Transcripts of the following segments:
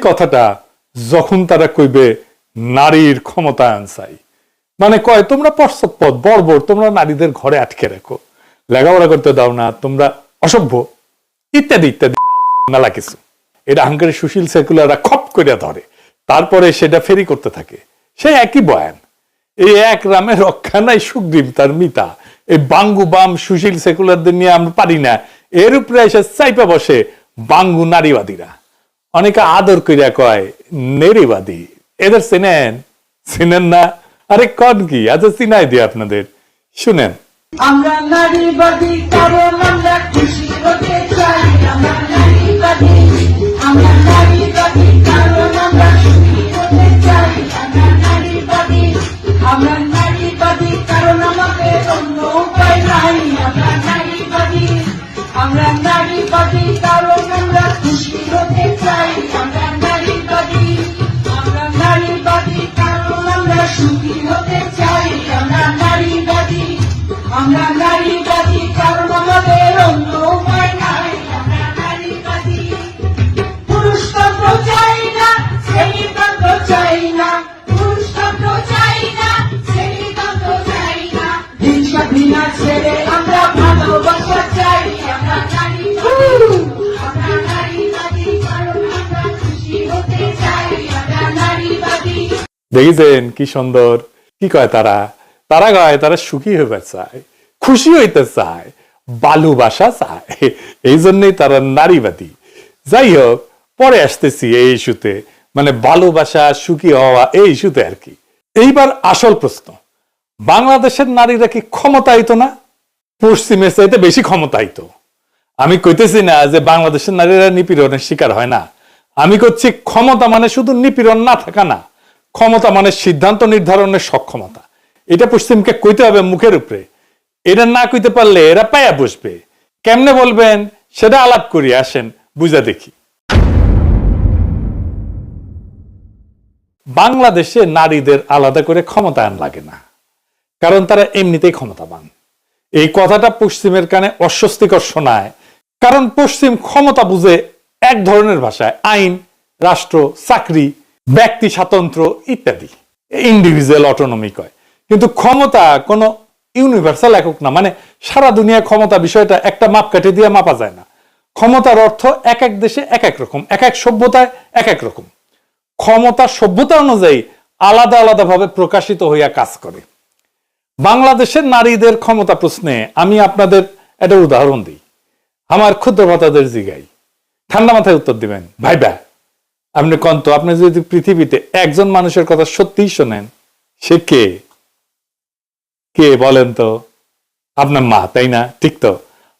কথাটা যখন তারা কইবে নারীর ক্ষমতায়ন চাই, মানে কয় তোমরা পশ্চাৎপদ বর্বর, তোমরা নারীদের ঘরে আটকে রাখো, লেখাপড়া করতে দাও না, তোমরা অসভ্য, ইত্যাদি ইত্যাদি মেলা কিছু। এটা হাঙ্গারি সুশীল সেকুলাররা খপ করে ধরে, তারপরে সেটা ফেরি করতে থাকে। সে একই বয়ান, এই এক রামে রক্ষা নাই সুগ্রীব তার মিতা, এই বাঙ্গু বাম সুশীল সেকুলারদের নিয়ে আমরা পারি না, এর উপরে এসে চাইপা বসে বাঙ্গু নারীবাদীরা। অনেকে আদর কইরা কয় নারীবাদী, এদের চেনেন? চেনেন না? আরে কন কি, আচ্ছা চিনাই দিই আপনাদের, শুনেন। আমরা নারীবাদী কারণ আমরা খুশি হতে চাই, আমরা নারীবাদী, আমরা নারীবাদী কারণ আমরা সুখী হতে চাই, আমরা নারীবাদী, আমরা নারীবাদী কারণ আমাদের অন্য উপায় নাই, আমরা নারীবাদী, আমরা নারীবাদী কারণ আমরা খুশি হতে চাই, আমরা নারীবাদী, আমরা নারীবাদী কারণ আমরা সুখী হতে চাই, আমরা নারীবাদী, আমরা নারীবাদী কারণ আমাদের অন্য উপায় নাই, আমরা নারীবাদী। পুরুষতন্ত্র চাই না, শ্রেণীতন্ত্র চাই না, পুরুষতন্ত্র চাই না, শ্রেণীতন্ত্র চাই না, হিংসা ঘৃণা ছেড়ে আমরা ভালোবাসা চাই, আমরা নারীবাদী, আমরা নারীবাদী কারণ আমরা খুশি হতে চাই, আমরা নারীবাদী। দেখেছেন কি সুন্দর, কি কয় তারা? তারা কয় তারা সুখী হইতে চায়, খুশি হইতে চায়, ভালোবাসা চায়, এই জন্যই তারা নারীবাদী। যাই হোক, পরে আসতেছি এই ইস্যুতে, মানে ভালোবাসা সুখী হওয়া এই ইস্যুতে আর কি। এইবার আসল প্রশ্ন, বাংলাদেশের নারীরা কি ক্ষমতায়িত না? পশ্চিমের চাইতে বেশি ক্ষমতায়িত। আমি কইতেছি না যে বাংলাদেশের নারীরা নিপীড়নের শিকার হয় না, আমি করছি ক্ষমতা মানে শুধু নিপীড়ন না থাকা না, ক্ষমতা মানে সিদ্ধান্ত নির্ধারণের সক্ষমতা। এটা পশ্চিমকে কইতে হবে মুখের উপরে, এটা না কইতে পারলে এরা পায়া বসবে। কেমনে বলবেন সেটা আলাপ করি, আসেন বুঝা দেখি। বাংলাদেশে নারীদের আলাদা করে ক্ষমতায়ন লাগে না, কারণ তারা এমনিতেই ক্ষমতাবান। এই কথাটা পশ্চিমের কানে অস্বস্তিকর শোনায়, কারণ পশ্চিম ক্ষমতা বুঝে এক ধরনের ভাষায়, আইন, রাষ্ট্র, চাকরি, ব্যক্তি স্বাতন্ত্র্য ইত্যাদি, ইন্ডিভিজুয়াল অটোনমি কয়। কিন্তু ক্ষমতা কোনো ইউনিভার্সাল একক না, মানে সারা দুনিয়া ক্ষমতা বিষয়টা একটা মাপকাঠি দিয়ে মাপা যায় না। ক্ষমতার অর্থ এক এক দেশে এক এক রকম, এক এক সভ্যতায় এক এক রকম। ক্ষমতা সভ্যতা অনুযায়ী আলাদা আলাদা ভাবে প্রকাশিত হইয়া কাজ করে। বাংলাদেশের নারীদের ক্ষমতা প্রশ্নে আমি আপনাদের একটা উদাহরণ দিই। আমার ক্ষুদ্র ভাতাদের জিগাই, ঠান্ডা মাথায় উত্তর দিবেন। ভাইবা, আপনি কন্ত, আপনি যদি পৃথিবীতে একজন মানুষের কথা সত্যিই শোনেন, সে কে? কে বলেন তো? আপনার মা, তাই না? ঠিক তো।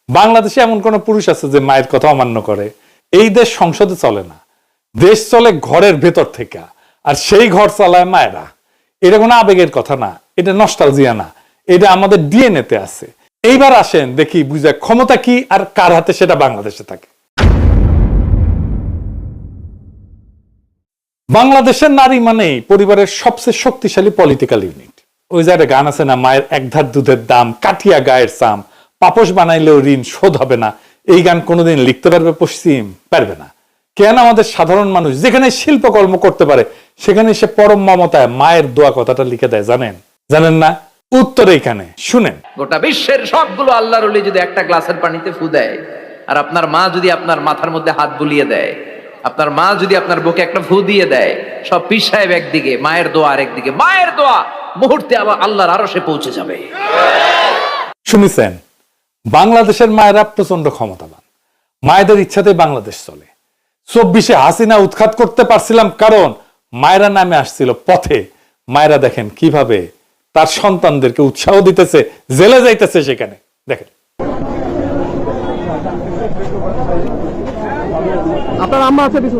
বাংলাদেশে এমন কোন পুরুষ আছে যে মায়ের কথা অমান্য করে? এই দেশ সংসদে চলে না, দেশ চলে ঘরের ভেতর থেকে, আর সেই ঘর চালায় মায়েরা। এটা কোনো আবেগের কথা না, এটা নস্টালজিয়া না, এটা আমাদের ডিএনএ তে আছে। এইবার আসেন দেখি বুঝা ক্ষমতা কি আর কার হাতে সেটা বাংলাদেশে থাকে। বাংলাদেশের নারী মানে পরিবারের সবচেয়ে শক্তিশালী পলিটিক্যাল ইউনিট। ওই যে একটা গান আছে না, মায়ের এক ধার দুধের দাম, কাঠিয়া গায়ের চাম, পাপোশ বানাইলেও ঋণ শোধ হবে না। এই গান কোনোদিন লিখতে পারবে পশ্চিম? পারবে না। কেন? আমাদের সাধারণ মানুষ যেখানে শিল্পকর্ম করতে পারে সেখানে সে পরম মমতায় মায়ের দোয়া কথাটা লিখে দেয়। জানেন? জানেন না? উত্তর এইখানে, শুনেন। গোটা বিশ্বের সবগুলো আল্লাহর ওলি যদি একটা গ্লাসের পানিতে ফু দেয়, আর আপনার মা যদি আপনার মাথার মধ্যে হাত বুলিয়ে দেয়, আপনার মা যদি আপনার বুকে একটা ফু দিয়ে দেয়, সব পীর সাহেব একদিকে, মায়ের দোয়া আরেকদিকে। মায়ের দোয়া মুহূর্তে আবার আল্লাহর আরশে পৌঁছে যাবে। শুনেছেন? বাংলাদেশের মায়েরা প্রচন্ড ক্ষমতাবান, মায়েদের ইচ্ছাতে বাংলাদেশ চলে। 24-এ হাসিনা উৎখাত করতে পারছিলাম কারণ মায়েরা নামে আসছিল পথে। মায়েরা দেখেন কিভাবে তার সন্তানদেরকে উৎসাহ দিতেছে, জেলে যাইতেছে সেখানে। দেখেন আপনার আম্মা আছে কিছু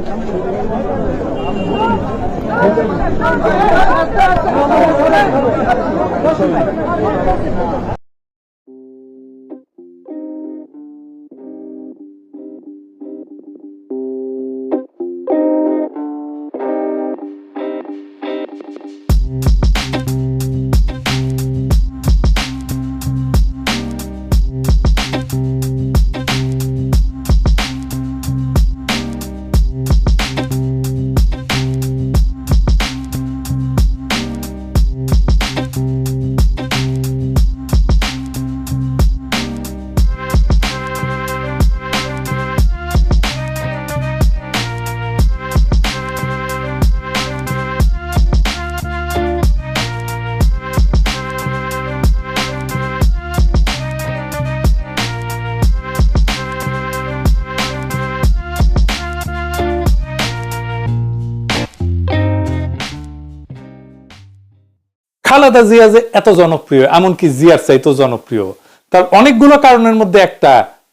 খালেদা জিয়া যে এত জনপ্রিয়, এমনকি জিয়ার চাইতেও জনপ্রিয়, তার অনেকগুলো কারণের মধ্যে একটা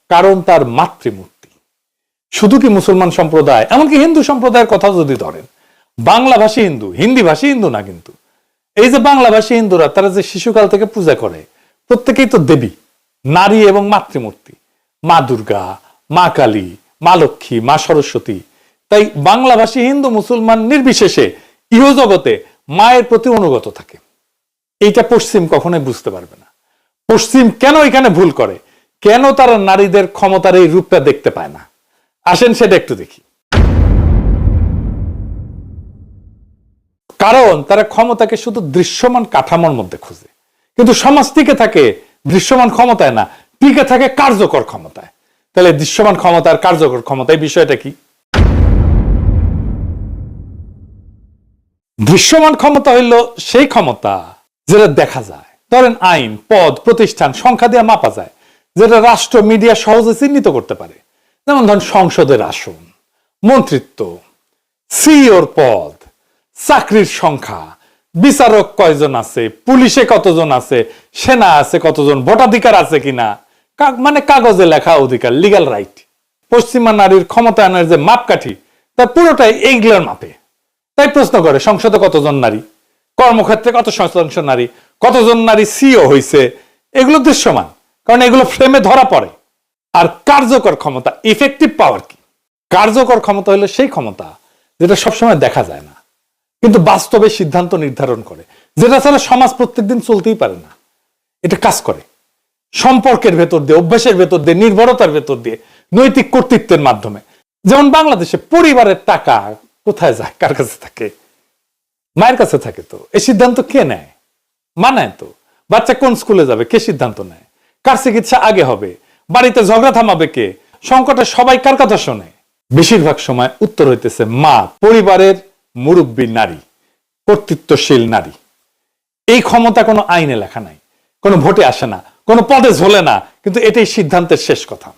কারণ তার মাতৃমূর্তি। শুধু কি মুসলমান সম্প্রদায়, এমনকি হিন্দু সম্প্রদায়ের কথা যদি ধরেন, বাংলাভাষী হিন্দু, হিন্দি ভাষী হিন্দু না, কিন্তু এই যে বাংলাভাষী হিন্দুরা তারা যে শিশুকাল থেকে পূজা করে, প্রত্যেকেই তো দেবী, নারী এবং মাতৃমূর্তি, মা দুর্গা, মা কালী, মা লক্ষ্মী, মা সরস্বতী। তাই বাংলাভাষী হিন্দু মুসলমান নির্বিশেষে ইহজগতে মায়ের প্রতি অনুগত থাকে। এইটা পশ্চিম কখনোই বুঝতে পারবে না। পশ্চিম কেন এখানে ভুল করে, কেন তারা নারীদের ক্ষমতার এই রূপটা দেখতে পায় না, আসেন সেটা একটু দেখি। কারণ তারা ক্ষমতাকে শুধু দৃশ্যমান কাঠামোর মধ্যে খুঁজে, কিন্তু সমাজ টিকে থাকে দৃশ্যমান ক্ষমতায় না, টিকে থাকে কার্যকর ক্ষমতায়। তাহলে দৃশ্যমান ক্ষমতা আর কার্যকর ক্ষমতা, এই বিষয়টা কি? দৃশ্যমান ক্ষমতা হইল সেই ক্ষমতা যেটা দেখা যায়, ধরেন আইন, পদ, প্রতিষ্ঠান সংখ্যা দিয়ে মাপা যায়, যেটা রাষ্ট্র, মিডিয়া সহজে চিহ্নিত করতে পারে। যেমন ধরেন সংসদের আসন, মন্ত্রিত্ব, সিইওর পদ, চাকরির সংখ্যা, বিচারক কয়জন আছে, পুলিশে কতজন আছে, সেনা আছে কতজন, ভোটাধিকার আছে কিনা, মানে কাগজে লেখা অধিকার, লিগ্যাল রাইট। পশ্চিমা নারীর ক্ষমতায়নের যে মাপকাঠি, তার পুরোটাই এইগুলোর মাপে। তাই প্রশ্ন করে সংসদে কতজন নারী, কর্মক্ষেত্রে কত শতাংশ নারী, কতজন নারী সিও হয়েছে, এগুলো দৃশ্যমান, কারণ এগুলো ফ্রেমে ধরা পড়ে। আর কার্যকর ক্ষমতা, ইফেক্টিভ পাওয়ার কি? কার্যকর ক্ষমতা হলো সেই ক্ষমতা যেটা সবসময় দেখা যায় না, কিন্তু বাস্তবে সিদ্ধান্ত নির্ধারণ করে, যেটা ছাড়া সমাজ প্রত্যেকদিন চলতেই পারে না। এটা কাজ করে সম্পর্কের ভেতর দিয়ে, অভ্যাসের ভেতর দিয়ে, নির্ভরতার ভেতর দিয়ে, নৈতিক কর্তৃত্বের মাধ্যমে। যেমন বাংলাদেশে পরিবারের টাকা কোথায় যায়, কার কাছে থাকে? মায়ের কাছে থাকে। তো এই সিদ্ধান্ত কে নেয়? মা নেয় তো। বাচ্চা কোন স্কুলে যাবে, কে সিদ্ধান্ত নেয়? কার চিকিৎসা আগে হবে? বাড়িতে ঝগড়া থামাবে কে? সংকটে সবাই কার কথা শোনে? বেশিরভাগ সময় উত্তর হইতেছে মা, পরিবারের মুরব্বী নারী, কর্তৃত্বশীল নারী। এই ক্ষমতা কোনো আইনে লেখা নাই, কোনো ভোটে আসে না, কোনো পদে ঝোলে না, কিন্তু এটাই সিদ্ধান্তের শেষ কথা।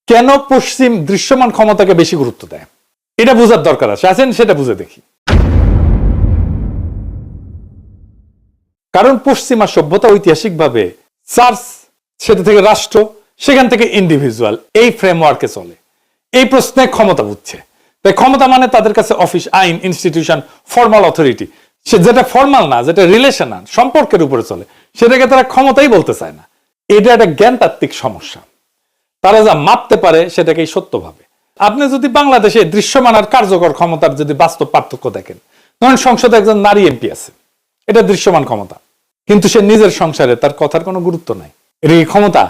কেন পশ্চিম দৃশ্যমান ক্ষমতাকে বেশি গুরুত্ব দেয়, এটা বোঝার দরকার আছে। আসেন সেটা বুঝে দেখি। কারণ পশ্চিমা সভ্যতা ঐতিহাসিকভাবে চার্চ, সেটা থেকে রাষ্ট্র, সেখান থেকে ইন্ডিভিজুয়াল, এই ফ্রেমওয়ার্কে চলে। এই প্রশ্নে ক্ষমতা বুঝছে। তাই ক্ষমতা মানে তাদের কাছে অফিস, আইন, ইনস্টিটিউশন, ফর্মাল অথরিটি। সে যেটা ফর্মাল না, যেটা রিলেশনাল, সম্পর্কের উপরে চলে, সেটাকে তারা ক্ষমতাই বলতে চায় না। এটা একটা জ্ঞানতাত্ত্বিক সমস্যা। তারা যা মাপতে পারে সেটাকেই সত্য ভাবে। আপনি যদি বাংলাদেশে দৃশ্যমান আর কার্যকর ক্ষমতার যদি বাস্তব পার্থক্য দেখেন, ধরেন সংসদে একজন নারী এমপি আছে, এটা দৃশ্যমান ক্ষমতা, কিন্তু সে নিজের সংসারে তার কথার কোনো গুরুত্ব নাই। এটা কি ক্ষমতা?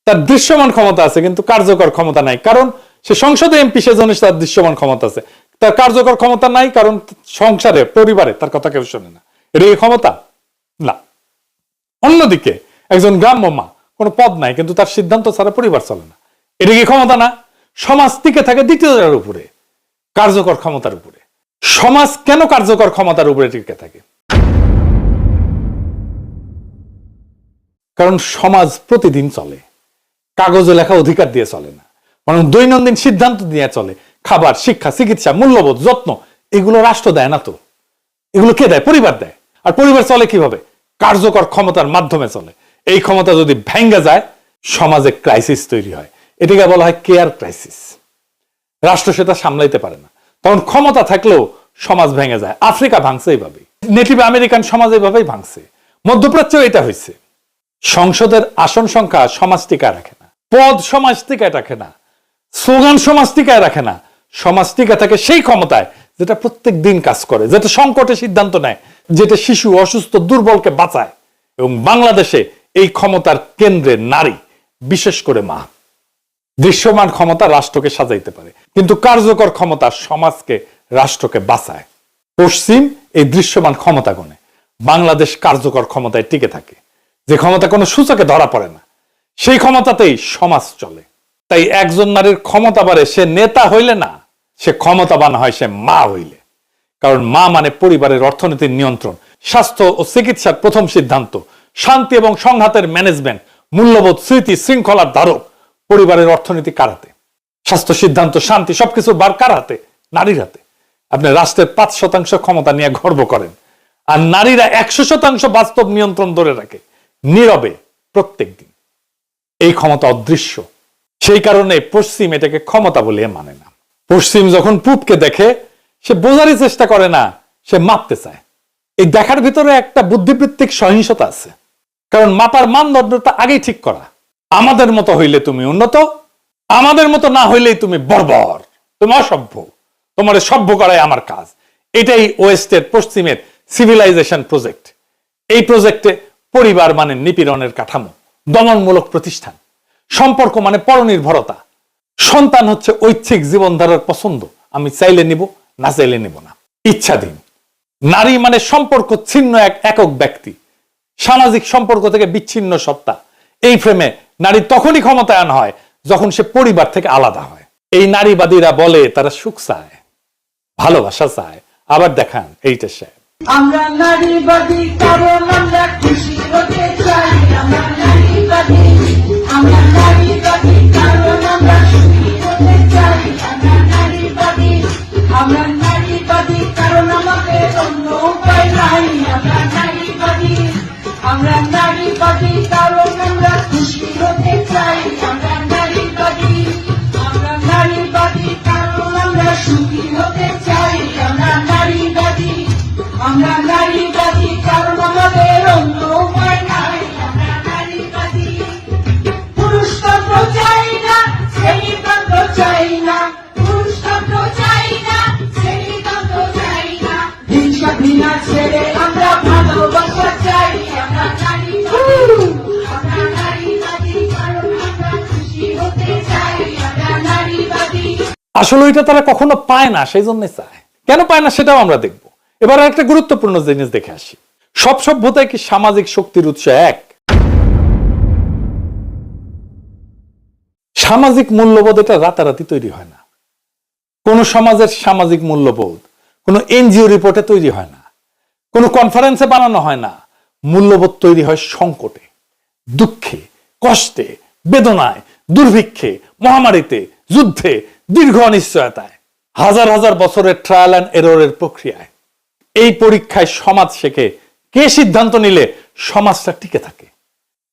তার দৃশ্যমান ক্ষমতা আছে, কিন্তু কার্যকর ক্ষমতা নাই। কারণ সে সংসদে এমপি, সেজন্য তার দৃশ্যমান ক্ষমতা আছে। তার কার্যকর ক্ষমতা নাই, কারণ সংসারে, পরিবারে তার কথা কেউ শোনে না। এটা কি ক্ষমতা? না। অন্যদিকে একজন গ্রাম্য মা, কোনো পদ নাই, কিন্তু তার সিদ্ধান্ত ছাড়া পরিবার চলে না। এটা কি ক্ষমতা না? সমাজ টিকে থাকে দ্বিতীয়টার উপরে, কার্যকর ক্ষমতার উপরে। সমাজ কেন কার্যকর ক্ষমতার উপরে টিকে থাকে? কারণ সমাজ প্রতিদিন চলে, কাগজে লেখা অধিকার দিয়ে চলে না, বরং দৈনন্দিন সিদ্ধান্ত দিয়ে চলে। খাবার, শিক্ষা, চিকিৎসা, মূল্যবোধ, যত্ন, এগুলো রাষ্ট্র দেয় না তো। এগুলো কে দেয়? পরিবার দেয়। আর পরিবার চলে কিভাবে? কার্যকর ক্ষমতার মাধ্যমে চলে। এই ক্ষমতা যদি ভেঙে যায়, সমাজে ক্রাইসিস তৈরি হয়। এটাকে বলা হয় কেয়ার ক্রাইসিস। রাষ্ট্র সেটা সামলাইতে পারে না, তখন ক্ষমতা থাকলেও সমাজ ভেঙে যায়। আফ্রিকা ভাঙছে এইভাবেই, নেটিভ আমেরিকান সমাজ এইভাবেই ভাঙছে, মধ্যপ্রাচ্যেও এটা হয়েছে। সংসদের আসন সংখ্যা সমাজ টিকায় রাখে না, পদ সমাজ টিকায় রাখে না, স্লোগান সমাজ টিকায় রাখে না। সমাজ টিকা থাকে সেই ক্ষমতায় যেটা প্রত্যেক দিন কাজ করে, যেটা সংকটে সিদ্ধান্ত নেয়, যেটা শিশু, অসুস্থ, দুর্বলকে বাঁচায়। এবং বাংলাদেশে এই ক্ষমতার কেন্দ্রে নারী, বিশেষ করে মা। দৃশ্যমান ক্ষমতা রাষ্ট্রকে সাজাইতে পারে, কিন্তু কার্যকর ক্ষমতা সমাজকে, রাষ্ট্রকে বাঁচায়। পশ্চিম এই দৃশ্যমান ক্ষমতা গণে, বাংলাদেশ কার্যকর ক্ষমতায় টিকে থাকে, যে ক্ষমতা কোনো সূচকে ধরা পড়ে না। সেই ক্ষমতাতেই সমাজ চলে। তাই একজন নারীর ক্ষমতা বাড়ে সে নেতা হইলে না, সে ক্ষমতাবান হয় সে মা হইলে। কারণ মা মানে পরিবারের অর্থনীতির নিয়ন্ত্রণ, স্বাস্থ্য ও চিকিৎসার প্রথম সিদ্ধান্ত, শান্তি এবং সংঘাতের ম্যানেজমেন্ট, মূল্যবোধ, স্মৃতি, শৃঙ্খলার ধারক। পরিবারের অর্থনীতি কার হাতে? স্বাস্থ্য সিদ্ধান্ত, শান্তি, সবকিছু বার কার হাতে? নারীর হাতে। আপনি রাষ্ট্রের 5% ক্ষমতা নিয়ে গর্ব করেন, আর নারীরা 100% বাস্তব নিয়ন্ত্রণ ধরে রাখে নীরবে প্রত্যেক দিন। এই ক্ষমতা অদৃশ্য, সেই কারণে পশ্চিম এটাকে ক্ষমতা বলে মানে না। পশ্চিম যখন পূবকে দেখে সে বোঝারই চেষ্টা করে না, সে মাপতে চায়। এই দেখার ভিতরে একটা বুদ্ধিবৃত্তিক সহিংসতা আছে, কারণ মাপার মানদণ্ডটা আগেই ঠিক করা। আমাদের মতো হইলে তুমি উন্নত, আমাদের মতো না হইলেই তুমি বর্বর, তুমি অসভ্য, তোমার সভ্য করাই আমার কাজ। এটাই ওয়েস্টের পশ্চিমের সিভিলাইজেশন প্রজেক্ট। এই প্রজেক্টে পরিবার মানে নিপীড়নের কাঠামো, দমনমূলক প্রতিষ্ঠান, সম্পর্ক মানে পরনির্ভরতা, সন্তান হচ্ছে ঐচ্ছিক জীবনধারার পছন্দ, আমি চাইলে নিব না চাইলে নিব না, ইচ্ছাধীন। নারী মানে সম্পর্ক ছিন্ন এক একক ব্যক্তি, সামাজিক সম্পর্ক থেকে বিচ্ছিন্ন সত্তা। এই ফ্রেমে নারী তখনই ক্ষমতায়ন হয় যখন সে পরিবার থেকে আলাদা হয়। এই নারীবাদীরা বলে তারা সুখ চায়, ভালোবাসা চায়, আবার দেখান এইটা সে। আমরা নারীবাদী কারণ আমরা খুশি হতে চাই, আমরা নারীবাদী, আমরা নারীবাদী কারণ আমরা সুখী হতে চাই, আমরা নারীবাদী, আমরা নারীবাদী কারণ আমাদের অন্য উপায় নাই, আমরা নারীবাদী, আমরা নারীবাদী কারণ আমরা খুশি হতে চাই, আমরা নারীবাদী, আমরা নারীবাদী কারণ আমরা সুখী হতে চাই, আমরা নারীবাদী, আমরা নারীবাদী কারণ আমাদের অন্য উপায় নাই, আমরা নারীবাদী। পুরুষতন্ত্র চাই না, শ্রেণীতন্ত্র চাই না, পুরুষতন্ত্র চাই না, শ্রেণীতন্ত্র চাই না, হিংসা ঘৃণা ছেড়ে আমরা ভালোবাসা চাই, আমরা নারীবাদী, আমরা নারীবাদী কারণ আমরা খুশি হতে চাই, আমরা নারীবাদী। আসলে এটা তারা কখনো পায় না, সেই জন্য চায়। কেন পায় না সেটাও আমরা দেখব। এবার একটা গুরুত্বপূর্ণ জিনিস দেখে আসি। সব সভ্যতায় কি সামাজিক শক্তির উৎস এক? সামাজিক মূল্যবোধ এটা রাতারাতি তৈরি হয় না। কোন সমাজের সামাজিক মূল্যবোধ কোন এনজিও রিপোর্টে তৈরি হয় না, কোন কনফারেন্সে বানানো হয় না। মূল্যবোধ তৈরি হয় সংকটে, দুঃখে, কষ্টে, বেদনায়, দুর্ভিক্ষে, মহামারীতে, যুদ্ধে, দীর্ঘ অনিশ্চয়তায়, হাজার হাজার বছরের ট্রায়াল অ্যান্ড এররের প্রক্রিয়ায়। এই পরীক্ষায় সমাজ শেখে কে সিদ্ধান্ত নিলে সমাজটা টিকে থাকে।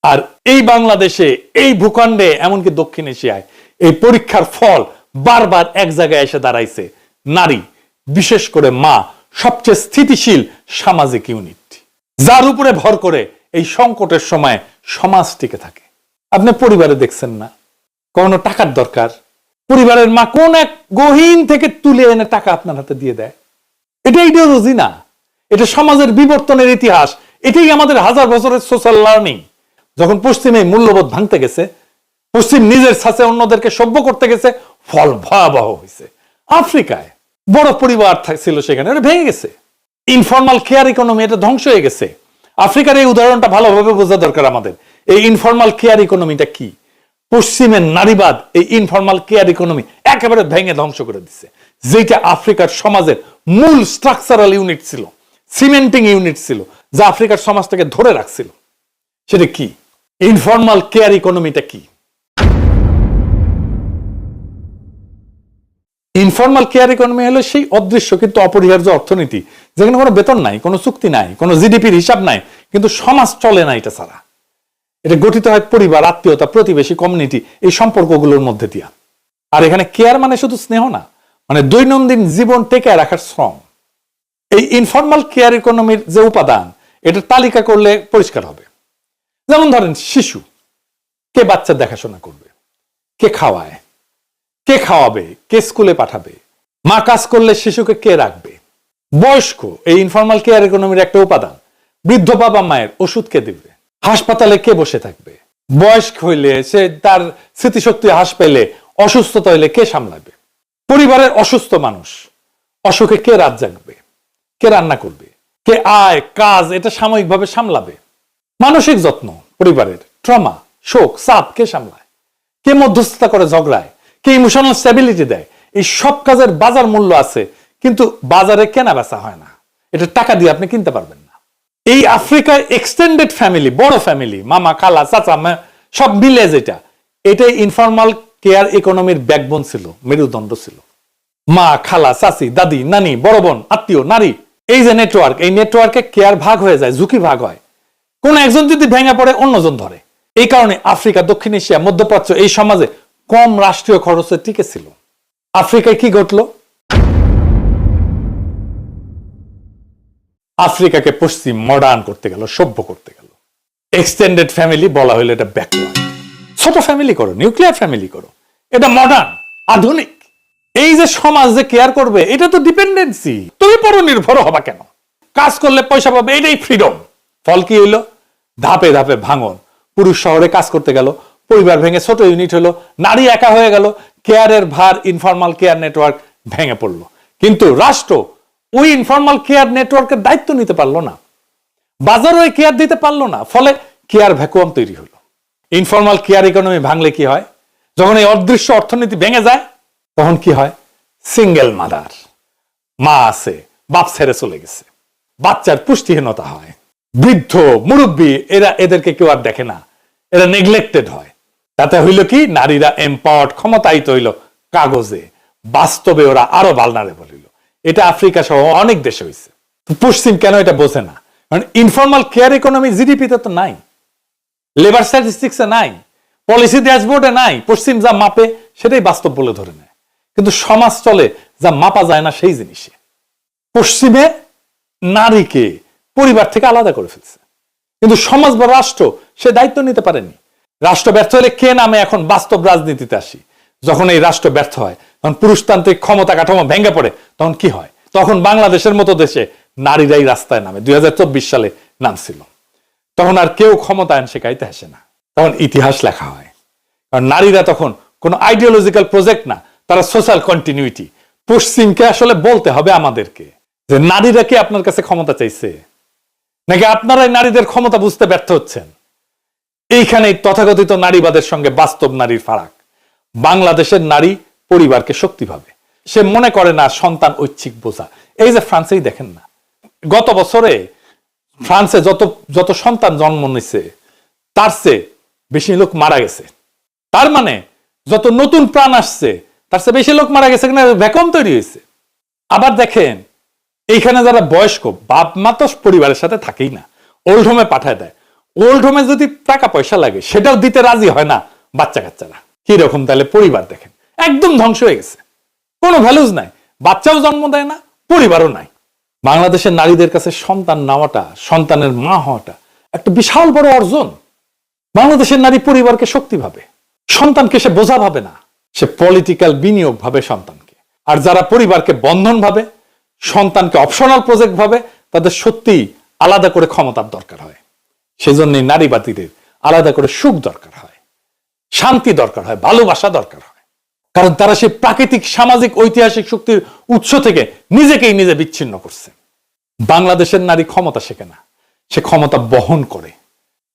আর এই বাংলাদেশে, এই ভূখণ্ডে, এমনকি দক্ষিণ এশিয়ায় এই পরীক্ষার ফল বারবার এক জায়গায় এসে দাঁড়াইছে। নারী, বিশেষ করে মা, সবচেয়ে স্থিতিশীল সামাজিক ইউনিট, যার উপরে ভর করে এই সংকটের সময় সমাজ টিকে থাকে। আপনি পরিবারে দেখছেন না, কোনো টাকার দরকার, পরিবারের মা কোন এক গহীন থেকে তুলে এনে টাকা আপনার হাতে দিয়ে দেয়। এটা আইডিওলজি না, এটা সমাজের বিবর্তনের ইতিহাস। এটাই আমাদের হাজার বছরের সোশ্যাল লার্নিং। যখন পশ্চিমে মূল্যবোধ ভাঙতে গেছে, পশ্চিম নিজের সাথে অন্যদেরকে সভ্য করতে গেছে, ফল ভয়াবহ হয়েছে। আফ্রিকায় বড় পরিবার ছিল, সেখানে এটা ভেঙে গেছে। ইনফর্মাল কেয়ার ইকোনমি, এটা ধ্বংস হয়ে গেছে। আফ্রিকার এই উদাহরণটা ভালোভাবে বোঝা দরকার আমাদের। এই ইনফর্মাল কেয়ার ইকোনমিটা কি? পশ্চিমের নারীবাদ এই ইনফর্মাল কেয়ার ইকোনমি একেবারে ভেঙে ধ্বংস করে দিচ্ছে, যেটা আফ্রিকার সমাজের মূল স্ট্রাকচারাল ইউনিট ছিল, সিমেন্টিং ইউনিট ছিল, যা আফ্রিকার সমাজটাকে ধরে রাখছিল। সেটা কি? ইনফর্মাল কেয়ার ইকোনমিটা কি? ইনফর্মাল কেয়ার ইকোনমি হলো সেই অদৃশ্য কিন্তু অপরিহার্য অর্থনীতি, যেখানে কোনো বেতন নাই, কোনো চুক্তি নাই, কোনো জিডিপির হিসাব নাই, কিন্তু সমাজ চলে না এটা ছাড়া। এটা গঠিত হয় পরিবার, আত্মীয়তা, প্রতিবেশী, কমিউনিটি, এই সম্পর্কগুলোর মধ্যে দিয়া। আর এখানে কেয়ার মানে শুধু স্নেহ না, মানে দৈনন্দিন জীবন টেকে রাখার শ্রম। এই ইনফর্মাল কেয়ার ইকোনমির যে উপাদান, এটা তালিকা করলে পরিষ্কার হবে। যেমন ধরেন শিশু, কে বাচ্চা দেখাশোনা করবে, কে খাওয়ায়, কে খাওয়াবে, কে স্কুলে পাঠাবে, মা কাজ করলে শিশুকে কে রাখবে। বয়স্ক, এই ইনফর্মাল কেয়ার ইকোনমির একটা উপাদান। বৃদ্ধ বাবা মায়ের ওষুধ কে দিবে, হাসপাতালে কে বসে থাকবে, বয়স্ক হইলে সে তার স্মৃতিশক্তি হ্রাস পেলে, অসুস্থতা হইলে কে সামলাবে। পরিবারের অসুস্থ মানুষ, অসুখে কে রাত জাগবে, কে রান্না করবে, কে আয় কাজ এটা সাময়িকভাবে সামলাবে। মানসিক যত্ন, পরিবারের ট্রমা, শোক, চাপ কে সামলায়, কে মধ্যস্থতা করে ঝগড়ায়, কে ইমোশনাল স্টেবিলিটি দেয়। এই সব কাজের বাজার মূল্য আছে, কিন্তু বাজারে কেনা বেচা হয় না। এটা টাকা দিয়ে আপনি কিনতে পারবেন না। এই আফ্রিকায় এক্সটেন্ডেড ফ্যামিলি, বড় ফ্যামিলি, মামা, খালা, চাচা, সব মিলে যেটা, এটাই ইনফর্মাল কেয়ার ইকোনমির ব্যাকবোন ছিল, মেরুদণ্ড ছিল। মা, খালা, চাচি, দাদি, নানি, বড় বোন, আত্মীয়, নারী, এই যে নেটওয়ার্ক, এই নেটওয়ার্কে কেয়ার ভাগ হয়ে যায়, ঝুঁকি ভাগ হয়। কোন একজন যদি ভেঙে পড়ে অন্যজন ধরে। এই কারণে আফ্রিকা, দক্ষিণ এশিয়া, মধ্যপ্রাচ্য এই সমাজে কম রাষ্ট্রীয় খরচে টিকে ছিল। আফ্রিকায় কি ঘটলো? আফ্রিকাকে পশ্চিম মডার্ন করতে গেল, সভ্য করতে গেল। এক্সটেন্ডেড ফ্যামিলি বলা হলো এটা ব্যাকওয়ার্ড। ছোট ফ্যামিলি করো, নিউক্লিয়ার ফ্যামিলি করো, এটা মডার্ন, আধুনিক। এই যে সমাজ যে কেয়ার করবে, এটা তো ডিপেন্ডেন্সি। তুমি পরনির্ভর হবা কেন? কাজ করলে পয়সা পাবে, এটাই ফ্রিডম। ফল কি হইলো? ধাপে ধাপে ভাঙন। পুরুষ শহরে কাজ করতে গেল, পরিবার ভেঙে ছোট ইউনিট হলো, নারী একা হয়ে গেল, কেয়ারের ভার, ইনফর্মাল কেয়ার নেটওয়ার্ক ভেঙে পড়লো। কিন্তু রাষ্ট্র ওই ইনফর্মাল কেয়ার নেটওয়ার্কের দায়িত্ব নিতে পারলো না, বাজারও কেয়ার দিতে পারলো না। ফলে কেয়ার ভ্যাকুয়াম তৈরি হলো। ইনফর্মাল কেয়ার ইকোনমি ভাঙলে কি হয়? যখন এই অদৃশ্য অর্থনীতি ভেঙে যায়, তখন কি হয়? সিঙ্গেল মাদার, মা আছে, বাপ ছেড়ে চলে গেছে, বাচ্চার পুষ্টিহীনতা হয়, বৃদ্ধ মুরব্বী এদেরকে কেউ আর দেখে না, এরা নেগলেক্টেড হয়। তাতে হইল কি? নারীরা এম্পাওয়ার্ড, ক্ষমতায়িত হইল কাগজে, বাস্তবে ওরা আরো ভালনারেবল হইল। এটা আফ্রিকা সহ অনেক দেশে হয়েছে। পশ্চিম কেন এটা বোঝে না? কারণ ইনফর্মাল কেয়ার ইকোনমি জিডিপিতে তো নাই, লেবার স্ট্যাটিস্টিক্সে নাই, পলিসি ড্যাশবোর্ডে নাই। পশ্চিম যা মাপে সেটাই বাস্তব বলে ধরে নেয়, কিন্তু সমাজ চলে যা মাপা যায় না সেই জিনিসে। পশ্চিমে নারীকে পরিবার থেকে আলাদা করে ফেলছে, কিন্তু সমাজ বা রাষ্ট্র সে দায়িত্ব নিতে পারেনি। রাষ্ট্র ব্যর্থ হলে কে নামে? এখন বাস্তব রাজনীতিতে আসি। যখন এই রাষ্ট্র ব্যর্থ হয়, তখন পুরুষতান্ত্রিক ক্ষমতা কাঠামো ভেঙে পড়ে, তখন কি হয়? তখন বাংলাদেশের মতো দেশে নারীরাই রাস্তায় নামে। 2024 সালে নামছিল। তখন আর কেউ ক্ষমতায়ন শেখাইতে আসে না, তখন ইতিহাস লেখা হয়। কারণ নারীরা তখন কোনো আইডিওলজিক্যাল প্রজেক্ট না, তারা সোশ্যাল কন্টিনিউটি। পশ্চিমকে আসলে বলতে হবে আমাদেরকে যে নারীরা কি আপনার কাছে ক্ষমতা চাইছে, নাকি আপনারাই নারীদের ক্ষমতা বুঝতে ব্যর্থ হচ্ছেন? এইখানে তথাকথিত নারীবাদের সঙ্গে বাস্তব নারীর ফারাক। বাংলাদেশের নারী পরিবারকে শক্তি ভাবে, সে মনে করে না সন্তান ঐচ্ছিক বোঝা। এই যে ফ্রান্সেই দেখেন না, গত বছরে ফ্রান্সে যত সন্তান জন্ম নিছে তার চেয়ে বেশি লোক মারা গেছে। তার মানে যত নতুন প্রাণ আসছে তার চেয়ে বেশি লোক মারা গেছে, কিনা ভ্যাকুয়াম তৈরি হয়েছে। আবার দেখেন এইখানে যারা বয়স্ক, বাপ মা তো পরিবারের সাথে থাকেই না, ওল্ড হোমে পাঠায় দেয়। ওল্ড হোমে যদি টাকা পয়সা লাগে সেটাও দিতে রাজি হয় না বাচ্চা কাচ্চারা। কি রকম তাহলে পরিবার দেখেন, একদম ধ্বংস হয়ে গেছে। কোনো ভ্যালুজ নাই, বাচ্চাও জন্ম দেয় না, পরিবারও নাই। বাংলাদেশের নারীদের কাছে সন্তান নেওয়াটা, সন্তানের মা হওয়াটা একটা বিশাল বড় অর্জন। বাংলাদেশের নারী পরিবারকে শক্তি ভাবে, সন্তানকে সে বোঝা ভাবে না, সে পলিটিক্যাল বিনিয়োগ ভাবে সন্তানকে। আর যারা পরিবারকে বন্ধন ভাবে, সন্তানকে অপশনাল প্রজেক্ট ভাবে, তাদের সত্যি আলাদা করে ক্ষমতার দরকার হয়। সেজন্য নারীবাদীদের আলাদা করে সুখ দরকার হয়, শান্তি দরকার হয়, ভালোবাসা দরকার হয়। কারণ তারা সেই প্রাকৃতিক, সামাজিক, ঐতিহাসিক শক্তির উৎস থেকে নিজেকেই নিজে বিচ্ছিন্ন করছে। বাংলাদেশের নারী ক্ষমতা শেখে না, সে ক্ষমতা বহন করে।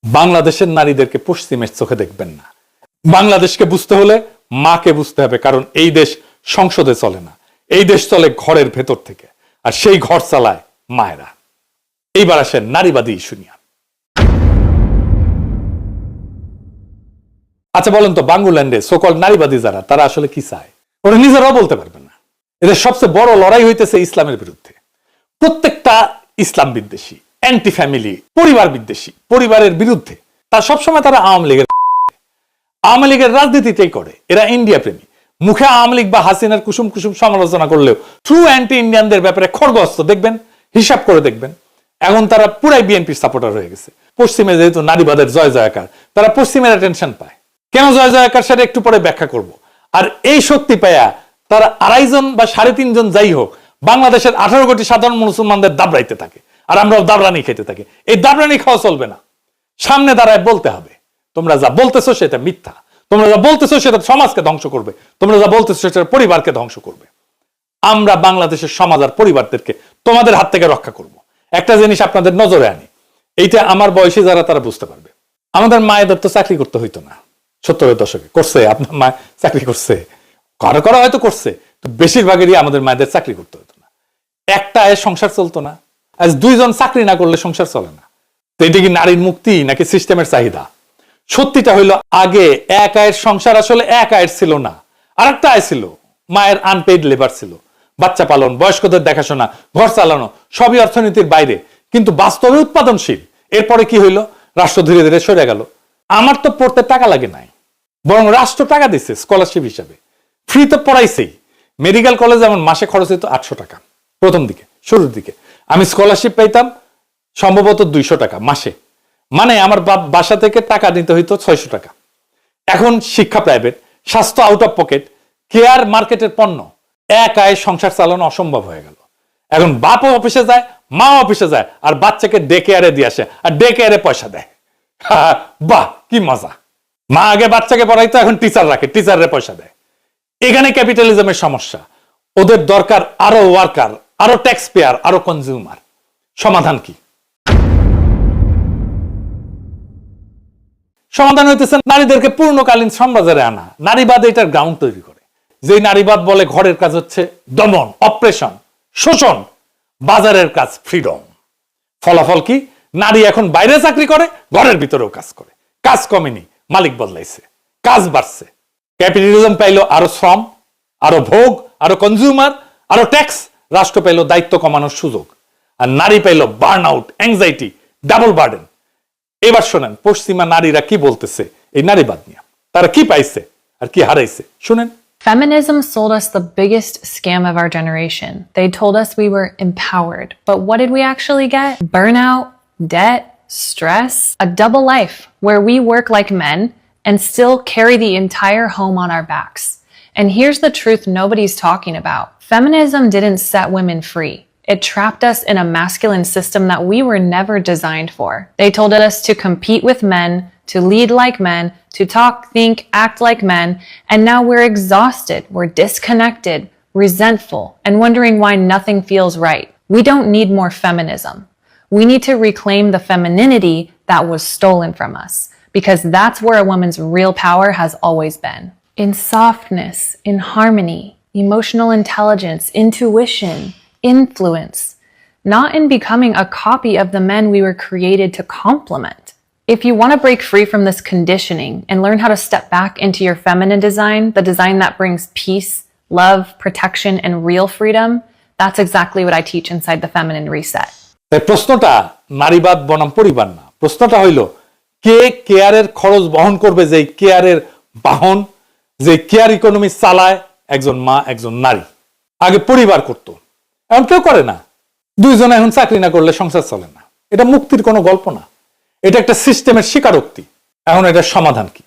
বাংলাদেশের নারীদেরকে পশ্চিমের চোখে দেখবেন না। বাংলাদেশকে বুঝতে হলে মাকে বুঝতে হবে, কারণ এই দেশ সংসদে চলে না, এই দেশ চলে ঘরের ভেতর থেকে, আর সেই ঘর চালায় মায়েরা। এইবার আসেন নারীবাদী ইস্যু নিয়ে। আচ্ছা বলেন তো, বাংলাদেশে সকল নারীবাদী যারা, তারা আসলে কি চায়? ওরা নিজেরাও বলতে পারবে না। এদের সবচেয়ে বড় লড়াই হইতেছে ইসলামের বিরুদ্ধে। প্রত্যেকটা ইসলাম বিদ্বেষী, অ্যান্টি ফ্যামিলি, পরিবার বিদ্বেষী, পরিবারের বিরুদ্ধে। তার সবসময় তারা আওয়ামী লীগের রাজনীতিটাই করে। এরা ইন্ডিয়া প্রেমী। মুখে আওয়ামী লীগ বা হাসিনার কুসুম কুসুম সমালোচনা করলেও ট্রু অ্যান্টি ইন্ডিয়ানদের ব্যাপারে খড়গহস্ত। দেখবেন, হিসাব করে দেখবেন, এখন তারা পুরাই বিএনপির সাপোর্টার হয়ে গেছে। পশ্চিমে যেহেতু নারীবাদের জয় জয়কার, তারা পশ্চিমের অ্যাটেনশন পায়। কেন জয় জয়কার সেটা একটু পরে ব্যাখ্যা করব। আর এই শক্তি পায়া তারা 2.5 জন বা 3.5 জন যাই হোক, বাংলাদেশের 18 কোটি সাধারণ মুসলমানদের দাবড়াইতে থাকে, আর আমরাও দাবরানি খেতে থাকি। এই দাবরানি খাওয়া চলবে না। সামনে দাঁড়ায় বলতে হবে, তোমরা যা বলতেছো সেটা মিথ্যা, তোমরা যা বলতেছো সেটা সমাজকে ধ্বংস করবে, তোমরা যা বলতেছো সেটা পরিবারকে ধ্বংস করবে। আমরা বাংলাদেশের সমাজ আর পরিবারদেরকে তোমাদের হাত থেকে রক্ষা করব। একটা জিনিস আপনাদের নজরে আনি, এইটা আমার বয়সী যারা তারা বুঝতে পারবে। আমাদের মায়েদের তো চাকরি করতে হইতো না 70-এর দশকে। করছে? আপনার মা চাকরি করছে? কারো কারো হয়তো করছে, তো বেশিরভাগেরই আমাদের মায়েদের চাকরি করতে হতো না। একটা আয়ের সংসার চলতো না। আজ 2 জন চাকরি না করলে সংসার চলে না। তো এটা কি নারীর মুক্তি নাকি সিস্টেমের চাহিদা? সত্যিটা হইলো, আগে এক আয়ের সংসার আসলে এক আয়ের ছিল না, আর একটা আয় ছিল, মায়ের আনপেইড লেবার ছিল, বাচ্চা পালন, বয়স্কদের দেখাশোনা, ঘর চালানো সবই অর্থনীতির বাইরে, কিন্তু বাস্তবে উৎপাদনশীল। এরপরে কি হইলো? রাষ্ট্র ধীরে ধীরে সরে গেল। আমার তো পড়তে টাকা লাগে নাই, বরং রাষ্ট্র টাকা দিচ্ছে স্কলারশিপ হিসাবে, ফ্রি তো পড়াইছেই। মেডিকেল কলেজে আমার মাসে খরচ হতো 800 টাকা। প্রথম দিকে, শুরুর দিকে আমি স্কলারশিপ পাইতাম সম্ভবত 200 টাকা মাসে, মানে আমার বাসা থেকে টাকা দিতে হইতো 600 টাকা। এখন শিক্ষা প্রাইভেট, স্বাস্থ্য আউট অফ পকেট, কেয়ার মার্কেটের পণ্য, এক আয়ে সংসার চালানো অসম্ভব হয়ে গেল। এখন বাপও অফিসে যায়, মা অফিসে যায়, আর বাচ্চাকে ডে কেয়ারে দিয়ে আসে, আর ডে কেয়ারে পয়সা দেয়। বাহ, কি মজা! মা আগে বাচ্চাকে পড়াইতো, এখন টিচার রাখে, টিচাররে পয়সা দেয়। এখানে ক্যাপিটালিজমের সমস্যা। ওদের দরকার আরো ওয়ার্কার, আরো ট্যাক্স পেয়ার, আরো কনজিউমার। সমাধান কি? সমাধান হইতেছে নারীদেরকে পূর্ণকালীন শ্রমবাজারে আনা। নারীবাদ এটার গ্রাউন্ড তৈরি করে। যে নারীবাদ বলে ঘরের কাজ হচ্ছে দমন, অপারেশন, শোষণ, বাজারের কাজ ফ্রিডম। ফলাফল কি? নারী এখন বাইরে চাকরি করে, ঘরের ভিতরেও কাজ করে। কাজ কমেনি, মালিক বদলাইছে, কাজ বাড়ছে। ক্যাপিটালিজম পাইলো আরো শ্রম, আরো ভোগ, আরো কনজিউমার, আরো ট্যাক্স। রাষ্ট্র পাইলো দায়িত্ব কমানোর সুযোগ, আর নারী পাইলো burn out, anxiety, double burden. এবার শোনেন পশ্চিমা নারীরা কি বলতেছে এই নারীবাদ নিয়ে। তারা কি পাইছে আর কি হারাইছে, শুনেন। Feminism sold us the biggest scam of our generation. They told us we were empowered. But what did we actually get? Burnout, debt, stress, a double life where we work like men and still carry the entire home on our backs. And here's the truth nobody's talking about. Feminism didn't set women free. It trapped us in a masculine system that we were never designed for. They told us to compete with men, to lead like men, to talk, think, act like men, and now we're exhausted, we're disconnected, resentful, and wondering why nothing feels right. We don't need more feminism. We need to reclaim the femininity that was stolen from us, because that's where a woman's real power has always been. In softness, in harmony, emotional intelligence, intuition, influence, not in becoming a copy of the men we were created to complement. If you want to break free from this conditioning and learn how to step back into your feminine design, the design that brings peace, love, protection, and real freedom, that's exactly what I teach inside the Feminine Reset. তাই প্রশ্নটা নারীবাদ বনাম পরিবার না। প্রশ্নটা হইল কে কেয়ারের খরচ বহন করবে? যে কেয়ারের বাহন, যে কেয়ার ইকোনমি চালায় একজন মা, একজন নারী। আগে পরিবার করত, এখন কেউ করে না। দুইজনে এখন চাকরি না করলে সংসার চলে না। এটা মুক্তির কোনো গল্প না, এটা একটা সিস্টেমের স্বীকারোক্তি। এখন এটার সমাধান কি?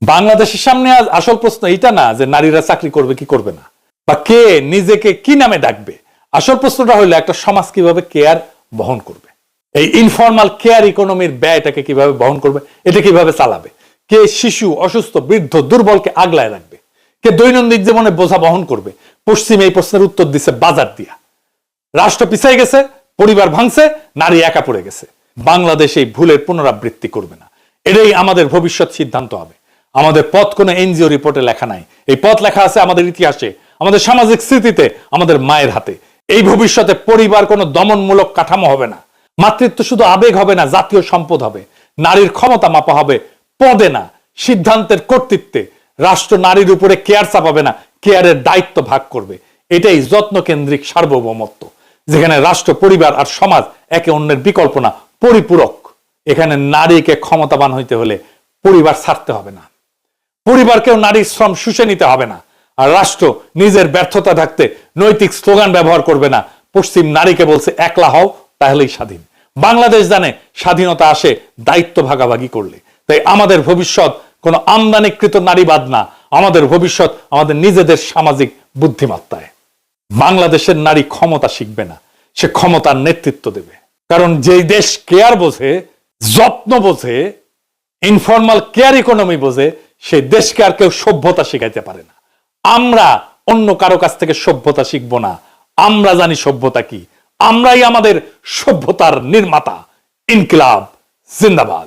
বাংলাদেশের সামনে আজ আসল প্রশ্ন এটা না যে নারীরা চাকরি করবে কি করবে না, বা কে নিজেকে কি নামে ডাকবে। আসল প্রশ্নটা হলো একটা সমাজ কিভাবে কেয়ার বহন করবে, এই ইনফর্মাল কেয়ার ইকোনমির ব্যয়টাকে কিভাবে বহন করবে, এটা কিভাবে চালাবে, কে শিশু, অসুস্থ, বৃদ্ধ, দুর্বলকে আগলায় রাখবে, কে দৈনন্দিন জীবনে বোঝা বহন করবে। পশ্চিম এই প্রশ্নের উত্তর দিছে বাজার দিয়া। রাষ্ট্র পিছাই গেছে, পরিবার ভাঙছে, নারী একা পড়ে গেছে। বাংলাদেশ এই ভুলের পুনরাবৃত্তি করবে না। এটাই আমাদের ভবিষ্যৎ সিদ্ধান্ত হবে। আমাদের পথ কোনো এনজিও রিপোর্টে লেখা নাই। এই পথ লেখা আছে আমাদের ইতিহাসে, আমাদের সামাজিক স্মৃতিতে, আমাদের মায়ের হাতে। এই ভবিষ্যতে পরিবার কোনো দমনমূলক কাঠামো হবে না। মাতৃত্ব শুধু আবেগ হবে না, জাতীয় সম্পদ হবে। নারীর ক্ষমতা মাপা হবে পদে না, সিদ্ধান্তের কর্তৃত্বে। রাষ্ট্র নারীর উপরে কেয়ার চাপাবে না, কেয়ারের দায়িত্ব ভাগ করবে। এটাই যত্ন কেন্দ্রিক সার্বভৌমত্ব, যেখানে রাষ্ট্র, পরিবার আর সমাজ একে অন্যের বিকল্প না, পরিপূরক। এখানে নারীকে ক্ষমতাবান হইতে হলে পরিবার ছাড়তে হবে না, পরিবারকেও নারীর শ্রম শুষে নিতে হবে না, আর রাষ্ট্র নিজের ব্যর্থতা ঢাকতে নৈতিক স্লোগান ব্যবহার করবে না। পশ্চিম নারীকে বলছে একলা হও, তাহলেই স্বাধীন। বাংলাদেশ জানে স্বাধীনতা আসে দায়িত্ব ভাগাভাগি করলে। তাই আমাদের ভবিষ্যৎ কোনো আমদানিকৃত নারীবাদ না, আমাদের ভবিষ্যৎ আমাদের নিজেদের সামাজিক বুদ্ধিমত্তায়। বাংলাদেশের নারী ক্ষমতা শিখবে না, সে ক্ষমতার নেতৃত্ব দেবে। কারণ যেই দেশ কেয়ার বোঝে, যত্ন বোঝে, ইনফর্মাল কেয়ার ইকোনমি বোঝে, সেই দেশকে আর কেউ সভ্যতা শিখাইতে পারে না। আমরা অন্য কারো কাছ থেকে সভ্যতা শিখবো না। আমরা জানি সভ্যতা কি, আমরাই আমাদের সভ্যতার নির্মাতা। ইনকিলাব জিন্দাবাদ।